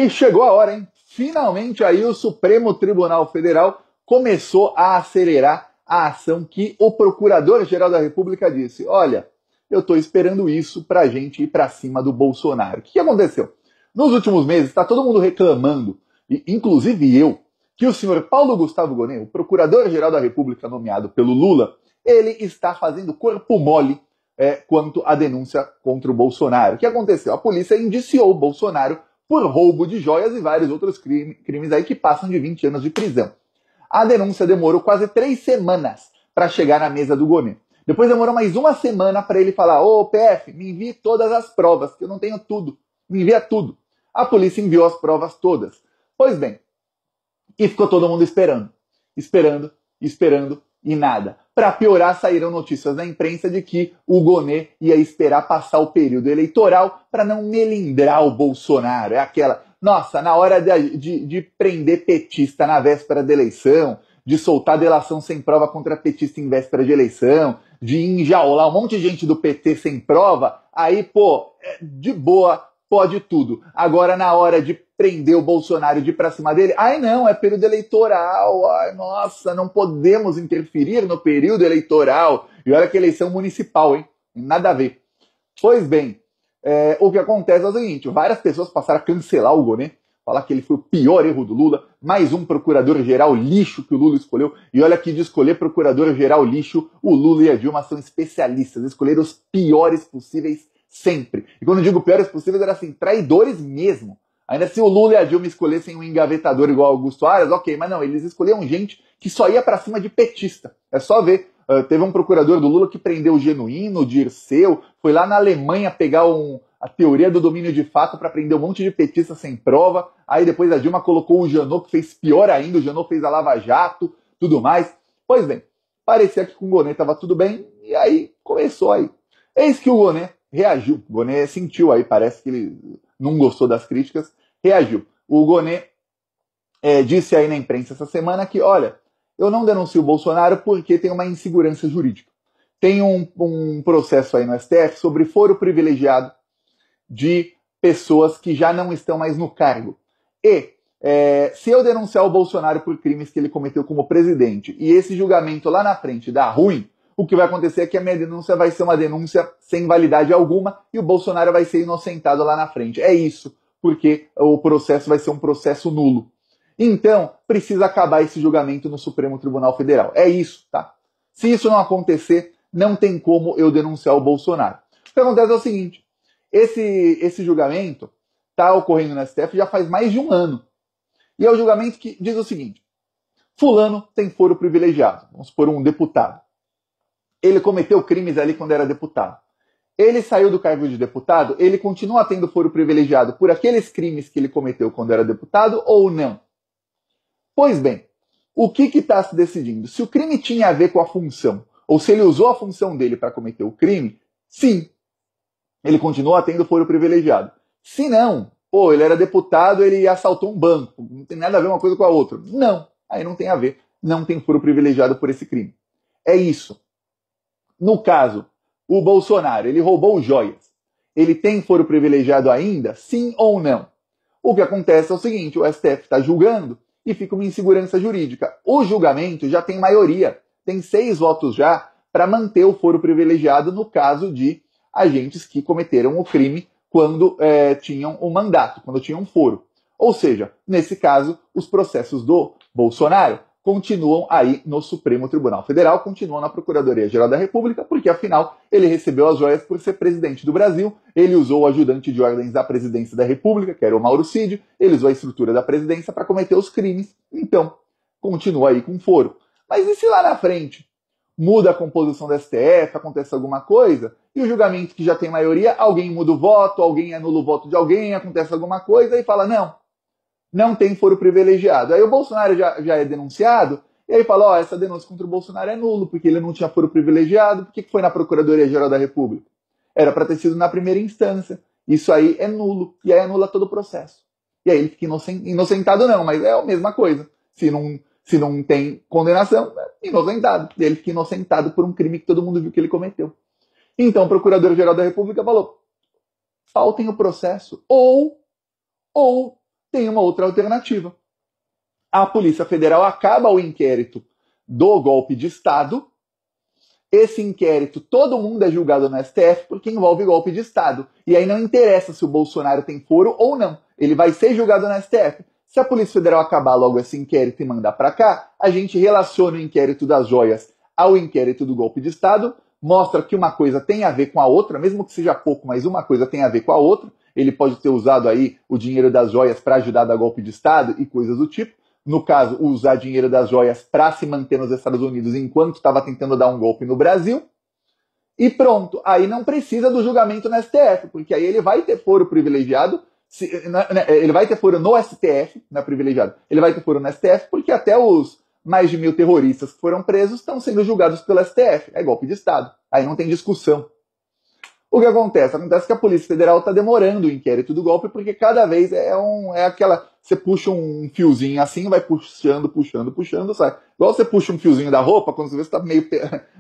E chegou a hora, hein? Finalmente aí o Supremo Tribunal Federal começou a acelerar a ação que o Procurador-Geral da República disse. Olha, eu estou esperando isso para a gente ir para cima do Bolsonaro. O que aconteceu? Nos últimos meses está todo mundo reclamando, e inclusive eu, que o senhor Paulo Gustavo Gonet, o Procurador-Geral da República nomeado pelo Lula, ele está fazendo corpo mole quanto à denúncia contra o Bolsonaro. O que aconteceu? A polícia indiciou o Bolsonaro por roubo de joias e vários outros crimes aí que passam de 20 anos de prisão. A denúncia demorou quase 3 semanas para chegar na mesa do Gonet. Depois demorou mais uma semana para ele falar: ô PF, me envie todas as provas, que eu não tenho tudo. Me envia tudo. A polícia enviou as provas todas. Pois bem, e ficou todo mundo esperando. Esperando e nada. Para piorar, saíram notícias na imprensa de que o Gonet ia esperar passar o período eleitoral para não melindrar o Bolsonaro. É aquela, nossa, na hora de prender petista na véspera da eleição, de soltar delação sem prova contra petista em véspera de eleição, de enjaular um monte de gente do PT sem prova, aí, pô, de boa, pode tudo. Agora, na hora de prender o Bolsonaro e de ir pra cima dele, ai não, é período eleitoral, ai nossa, não podemos interferir no período eleitoral. E olha que eleição municipal, hein? Nada a ver. Pois bem, o que acontece é o seguinte, várias pessoas passaram a cancelar o Gonet, falar que ele foi o pior erro do Lula, mais um procurador-geral lixo que o Lula escolheu, e olha que de escolher procurador-geral lixo, o Lula e a Dilma são especialistas, escolheram os piores possíveis sempre. E quando eu digo piores possíveis, era assim, traidores mesmo. Ainda se o Lula e a Dilma escolhessem um engavetador igual Augusto Aras, ok, mas não, eles escolheram gente que só ia pra cima de petista. É só ver. Teve um procurador do Lula que prendeu o Genuíno, o Dirceu, foi lá na Alemanha pegar a teoria do domínio de fato para prender um monte de petista sem prova. Aí depois a Dilma colocou o Janot, que fez pior ainda, o Janot fez a Lava Jato, tudo mais. Pois bem, parecia que com o Gonet estava tudo bem, e aí começou aí. Eis que o Gonet reagiu. O Gonet sentiu aí, parece que ele não gostou das críticas, reagiu. O Gonet disse aí na imprensa essa semana que, olha, eu não denuncio o Bolsonaro porque tem uma insegurança jurídica. Tem um processo aí no STF sobre foro privilegiado de pessoas que já não estão mais no cargo. E se eu denunciar o Bolsonaro por crimes que ele cometeu como presidente e esse julgamento lá na frente dá ruim, o que vai acontecer é que a minha denúncia vai ser uma denúncia sem validade alguma e o Bolsonaro vai ser inocentado lá na frente. É isso, porque o processo vai ser um processo nulo. Então, precisa acabar esse julgamento no Supremo Tribunal Federal. É isso, tá? Se isso não acontecer, não tem como eu denunciar o Bolsonaro. O que acontece é o seguinte, esse julgamento está ocorrendo no STF já faz mais de um ano. E é o julgamento que diz o seguinte, fulano tem foro privilegiado, vamos supor um deputado. Ele cometeu crimes ali quando era deputado. Ele saiu do cargo de deputado, ele continua tendo foro privilegiado por aqueles crimes que ele cometeu quando era deputado ou não? Pois bem, o que está se decidindo? Se o crime tinha a ver com a função, ou se ele usou a função dele para cometer o crime, sim, ele continua tendo foro privilegiado. Se não, ele era deputado, ele assaltou um banco, não tem nada a ver uma coisa com a outra. Não, aí não tem a ver, não tem foro privilegiado por esse crime. É isso. No caso, o Bolsonaro, ele roubou joias. Ele tem foro privilegiado ainda? Sim ou não? O que acontece é o seguinte, o STF está julgando e fica uma insegurança jurídica. O julgamento já tem maioria, tem 6 votos já para manter o foro privilegiado no caso de agentes que cometeram o crime quando tinham um mandato, quando tinham um foro. Ou seja, nesse caso, os processos do Bolsonaro continuam aí no Supremo Tribunal Federal, continuam na Procuradoria-Geral da República, porque afinal ele recebeu as joias por ser presidente do Brasil, ele usou o ajudante de ordens da presidência da República, que era o Mauro Cid, ele usou a estrutura da presidência para cometer os crimes, então continua aí com foro. Mas e se lá na frente muda a composição da STF, acontece alguma coisa, e o julgamento que já tem maioria, alguém muda o voto, alguém anula o voto de alguém, acontece alguma coisa e fala, não tem foro privilegiado. Aí o Bolsonaro já é denunciado, e aí fala, essa denúncia contra o Bolsonaro é nulo, porque ele não tinha foro privilegiado, por que foi na Procuradoria-Geral da República? Era para ter sido na primeira instância. Isso aí é nulo, e aí anula todo o processo. E aí ele fica inocentado não, mas é a mesma coisa. Se não tem condenação, é inocentado. E ele fica inocentado por um crime que todo mundo viu que ele cometeu. Então o Procurador-Geral da República falou, faltem o processo, ou tem uma outra alternativa. A Polícia Federal acaba o inquérito do golpe de Estado. Esse inquérito, todo mundo é julgado no STF porque envolve golpe de Estado. E aí não interessa se o Bolsonaro tem foro ou não. Ele vai ser julgado no STF. Se a Polícia Federal acabar logo esse inquérito e mandar para cá, a gente relaciona o inquérito das joias ao inquérito do golpe de Estado, mostra que uma coisa tem a ver com a outra, mesmo que seja pouco, mas uma coisa tem a ver com a outra. Ele pode ter usado aí o dinheiro das joias para ajudar a dar golpe de Estado e coisas do tipo. No caso, usar dinheiro das joias para se manter nos Estados Unidos enquanto estava tentando dar um golpe no Brasil. E pronto, aí não precisa do julgamento no STF, porque aí ele vai ter foro privilegiado, ele vai ter foro no STF, não é privilegiado, ele vai ter foro no STF, porque até os mais de 1.000 terroristas que foram presos estão sendo julgados pelo STF. É golpe de Estado. Aí não tem discussão. O que acontece? Acontece que a Polícia Federal está demorando o inquérito do golpe, porque cada vez é aquela... Você puxa um fiozinho assim, vai puxando, sai. Igual você puxa um fiozinho da roupa, quando você vê que tá meio...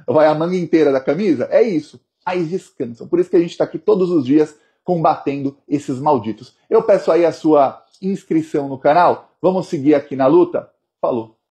vai a manga inteira da camisa. É isso. Aí descansam. Por isso que a gente está aqui todos os dias combatendo esses malditos. Eu peço aí a sua inscrição no canal. Vamos seguir aqui na luta? Falou!